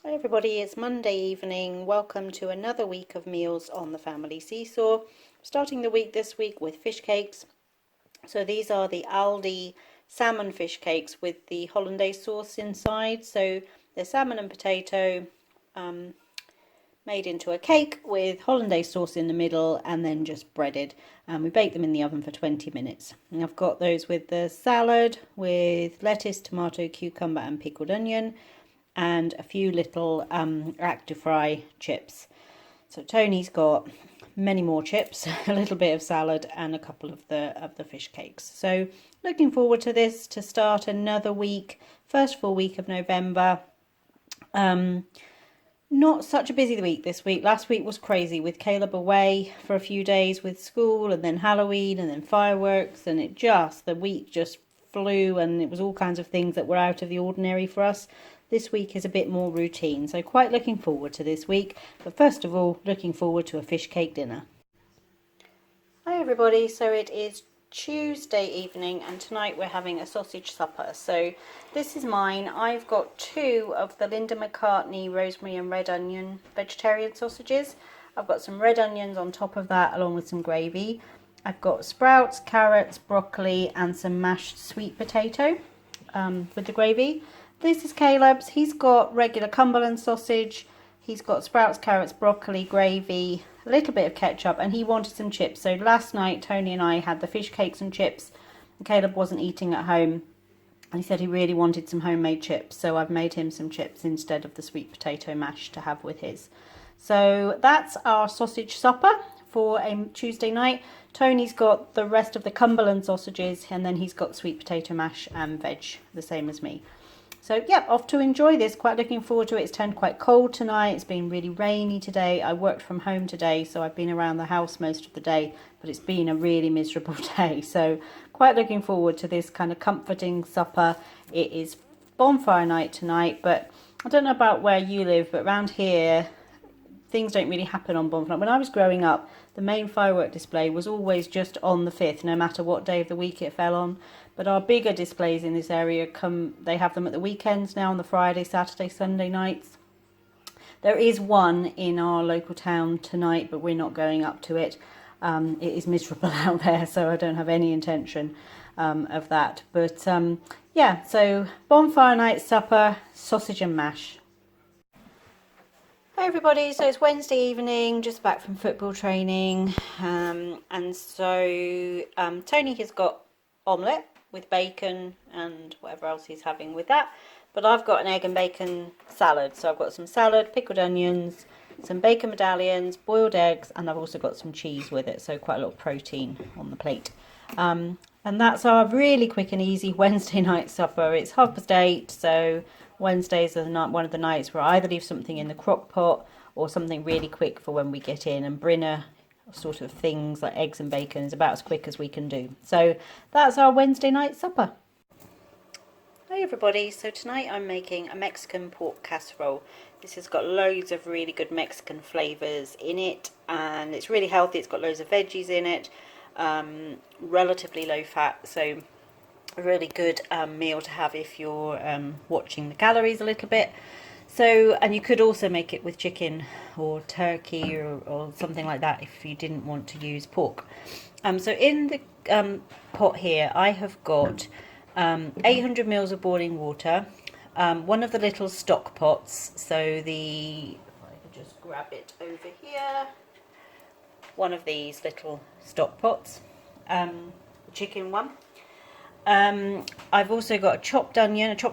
Hi everybody, it's Monday evening. Welcome to another week of meals on the family seesaw. Starting the week this week with fish cakes. So these are the Aldi salmon fish cakes with the hollandaise sauce inside. So they're salmon and potato made into a cake with hollandaise sauce in the middle and then just breaded. And we bake them in the oven for 20 minutes. And I've got those with the salad with lettuce, tomato, cucumber and pickled onion, and a few little Actifry chips. So Tony's got many more chips, a little bit of salad and a couple of the fish cakes. So looking forward to this to start another week, first full week of November. Not such a busy week this week. Last week was crazy with Caleb away for a few days with school and then Halloween and then fireworks, and the week just flew, and it was all kinds of things that were out of the ordinary for us. This week is a bit more routine, so quite looking forward to this week. But first of all, looking forward to a fish cake dinner. Hi everybody, so it is Tuesday evening and tonight we're having a sausage supper. So this is mine. I've got two of the Linda McCartney rosemary and red onion vegetarian sausages. I've got some red onions on top of that along with some gravy. I've got sprouts, carrots, broccoli and some mashed sweet potato with the gravy. This is Caleb's. He's got regular Cumberland sausage. He's got sprouts, carrots, broccoli, gravy, a little bit of ketchup, and he wanted some chips. So last night, Tony and I had the fish cakes and chips. And Caleb wasn't eating at home, and he said he really wanted some homemade chips. So I've made him some chips instead of the sweet potato mash to have with his. So that's our sausage supper for a Tuesday night. Tony's got the rest of the Cumberland sausages, and then he's got sweet potato mash and veg, the same as me. So yeah, off to enjoy this. Quite looking forward to it. It's turned quite cold tonight. It's been really rainy today. I worked from home today, so I've been around the house most of the day, but it's been a really miserable day. So quite looking forward to this kind of comforting supper. It is bonfire night tonight, but I don't know about where you live, but around here, things don't really happen on bonfire night. When I was growing up, the main firework display was always just on the 5th, no matter what day of the week it fell on. But our bigger displays in this area they have them at the weekends now, on the Friday, Saturday, Sunday nights. There is one in our local town tonight, but we're not going up to it. It is miserable out there, so I don't have any intention of that. But yeah, so bonfire night supper, sausage and mash. Hi everybody, so it's Wednesday evening, just back from football training, and so Tony has got omelette with bacon and whatever else he's having with that, but I've got an egg and bacon salad. So I've got some salad, pickled onions, some bacon medallions, boiled eggs, and I've also got some cheese with it, so quite a lot of protein on the plate. And that's our really quick and easy Wednesday night supper. It's 8:30, so Wednesdays are one of the nights where I either leave something in the crock pot or something really quick for when we get in, and Brinner sort of things like eggs and bacon is about as quick as we can do. So that's our Wednesday night supper. Hey everybody, so tonight I'm making a Mexican pork casserole. This has got loads of really good Mexican flavours in it, and it's really healthy. It's got loads of veggies in it, relatively low fat, so a really good meal to have if you're watching the calories a little bit. So, and you could also make it with chicken or turkey or something like that if you didn't want to use pork. So in the pot here I have got 800 mils of boiling water, one of the little stock pots, so if I could just grab it over here, one of these little stock pots, chicken one. I've also got a chopped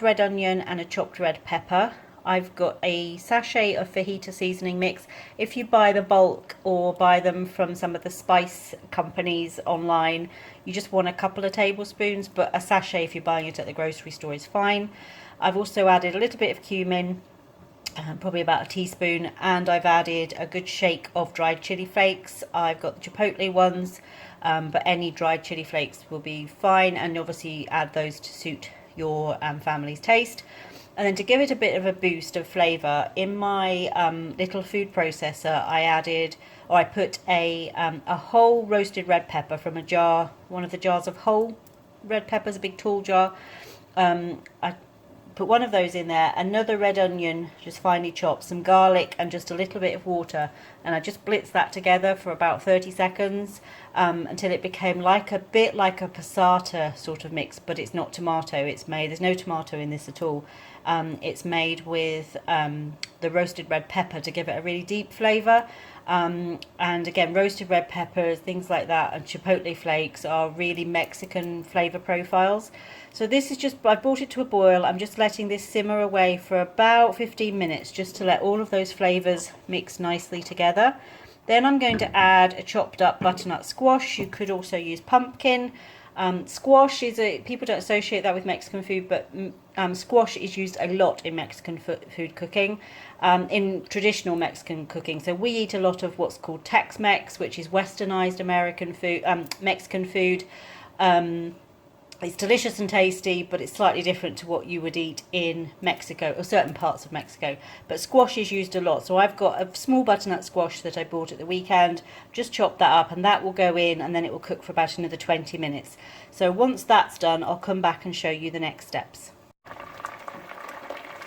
red onion and a chopped red pepper. I've got a sachet of fajita seasoning mix. If you buy the bulk or buy them from some of the spice companies online, you just want a couple of tablespoons, but a sachet if you're buying it at the grocery store is fine. I've also added a little bit of cumin, probably about a teaspoon, and I've added a good shake of dried chili flakes. I've got the chipotle ones, but any dried chili flakes will be fine, and obviously add those to suit your family's taste. And then to give it a bit of a boost of flavour, in my little food processor I put a whole roasted red pepper from a jar, one of the jars of whole red peppers, a big tall jar. I put one of those in there, another red onion just finely chopped, some garlic and just a little bit of water, and I just blitzed that together for about 30 seconds until it became like a bit like a passata sort of mix, but it's not tomato. It's made, there's no tomato in this at all. It's made with the roasted red pepper to give it a really deep flavour. And again, roasted red peppers, things like that, and chipotle flakes are really Mexican flavour profiles. So this is just, I brought it to a boil. I'm just letting this simmer away for about 15 minutes just to let all of those flavours mix nicely together. Then I'm going to add a chopped up butternut squash. You could also use pumpkin. Squash is people don't associate that with Mexican food, but squash is used a lot in Mexican food cooking, in traditional Mexican cooking. So we eat a lot of what's called Tex-Mex, which is westernized American food, Mexican food. It's delicious and tasty, but it's slightly different to what you would eat in Mexico, or certain parts of Mexico. But squash is used a lot. So I've got a small butternut squash that I bought at the weekend. Just chop that up and that will go in, and then it will cook for about another 20 minutes. So once that's done, I'll come back and show you the next steps.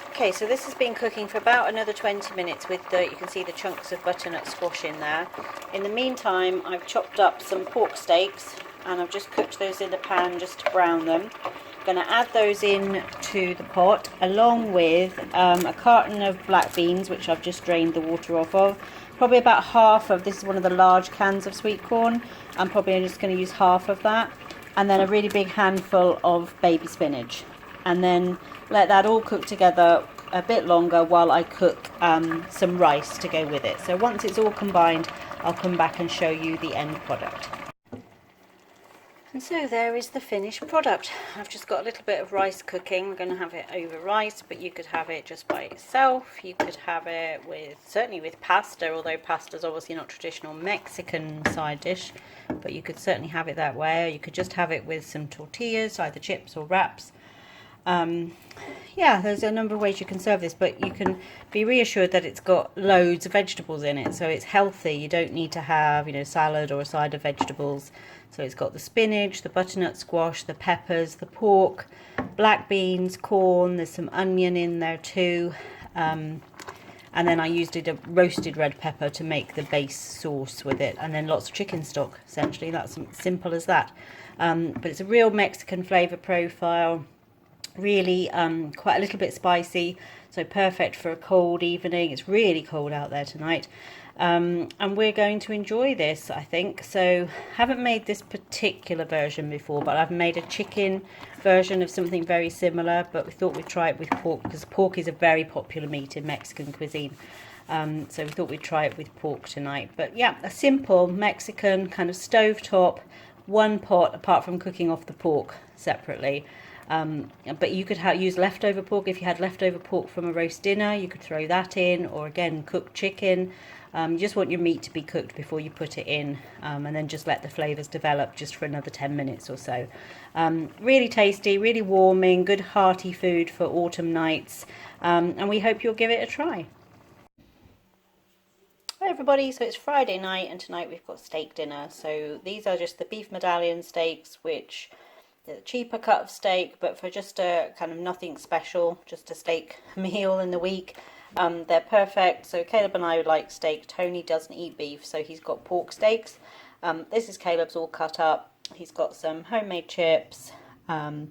Okay, so this has been cooking for about another 20 minutes with you can see the chunks of butternut squash in there. In the meantime, I've chopped up some pork steaks, and I've just cooked those in the pan just to brown them. I'm going to add those in to the pot along with a carton of black beans, which I've just drained the water off of. Probably about half of, this is one of the large cans of sweet corn. I'm probably just going to use half of that. And then a really big handful of baby spinach. And then let that all cook together a bit longer while I cook some rice to go with it. So once it's all combined, I'll come back and show you the end product. And so there is the finished product. I've just got a little bit of rice cooking. I'm going to have it over rice, but you could have it just by itself. You could have it with, certainly with pasta, although pasta is obviously not traditional Mexican side dish, but you could certainly have it that way. Or you could just have it with some tortillas, either chips or wraps. Yeah, there's a number of ways you can serve this, but you can be reassured that it's got loads of vegetables in it, so it's healthy. You don't need to have, you know, salad or a side of vegetables. So it's got the spinach, the butternut squash, the peppers, the pork, black beans, corn, there's some onion in there too. And then I used a roasted red pepper to make the base sauce with it, and then lots of chicken stock, essentially. That's simple as that. But it's a real Mexican flavour profile. Really quite a little bit spicy, so perfect for a cold evening. It's really cold out there tonight, and we're going to enjoy this, I think. So haven't made this particular version before, but I've made a chicken version of something very similar, but we thought we'd try it with pork because pork is a very popular meat in Mexican cuisine. So we thought we'd try it with pork tonight. But yeah, a simple Mexican kind of stovetop, one pot, apart from cooking off the pork separately. But you could use leftover pork. If you had leftover pork from a roast dinner, you could throw that in, or again, cooked chicken. You just want your meat to be cooked before you put it in, and then just let the flavours develop just for another 10 minutes or so. Really tasty, really warming, good hearty food for autumn nights, and we hope you'll give it a try. Hi everybody, so it's Friday night and tonight we've got steak dinner. So these are just the beef medallion steaks, which the cheaper cut of steak, but for just a kind of nothing special, just a steak meal in the week. They're perfect. So Caleb and I would like steak. Toney doesn't eat beef, so he's got pork steaks. This is Caleb's all cut up. He's got some homemade chips,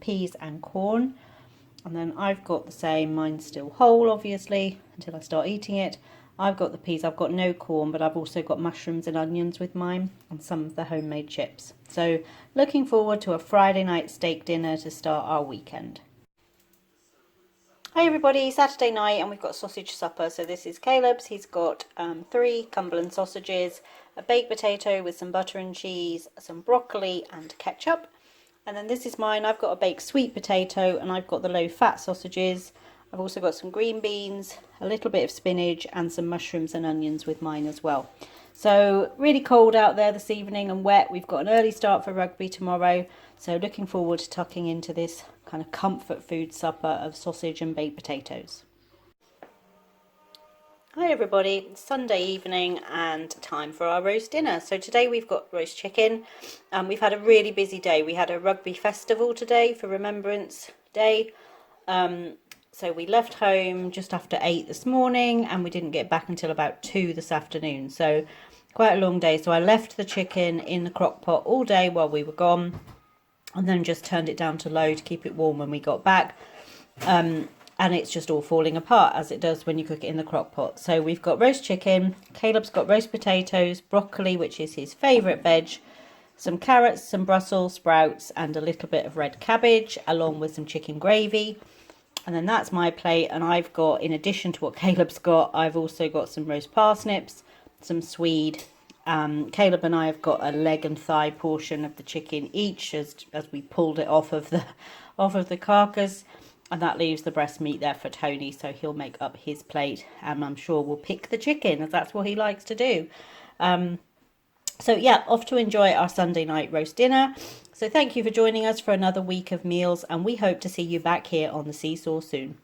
peas and corn. And then I've got the same, mine's still whole obviously until I start eating it. I've got the peas, I've got no corn, but I've also got mushrooms and onions with mine and some of the homemade chips. So looking forward to a Friday night steak dinner to start our weekend. Hi everybody, Saturday night and we've got sausage supper. So this is Caleb's. He's got 3 Cumberland sausages, a baked potato with some butter and cheese, some broccoli and ketchup. And then this is mine. I've got a baked sweet potato and I've got the low fat sausages. I've also got some green beans, a little bit of spinach and some mushrooms and onions with mine as well. So really cold out there this evening and wet. We've got an early start for rugby tomorrow. So looking forward to tucking into this kind of comfort food supper of sausage and baked potatoes. Hi everybody, it's Sunday evening and time for our roast dinner. So today we've got roast chicken. We've had a really busy day. We had a rugby festival today for Remembrance Day. So we left home just after 8 this morning and we didn't get back until about 2 this afternoon. So quite a long day. So I left the chicken in the crock pot all day while we were gone, and then just turned it down to low to keep it warm when we got back. And it's just all falling apart, as it does when you cook it in the crock pot. So we've got roast chicken, Caleb's got roast potatoes, broccoli, which is his favourite veg, some carrots, some Brussels sprouts, and a little bit of red cabbage, along with some chicken gravy. And then that's my plate, and I've got, in addition to what Caleb's got, I've also got some roast parsnips, some swede. Caleb and I have got a leg and thigh portion of the chicken each, as we pulled it off of the carcass. And that leaves the breast meat there for Toney, so he'll make up his plate, and I'm sure we'll pick the chicken, as that's what he likes to do. So yeah, off to enjoy our Sunday night roast dinner. So thank you for joining us for another week of meals, and we hope to see you back here on the SeeSaw soon.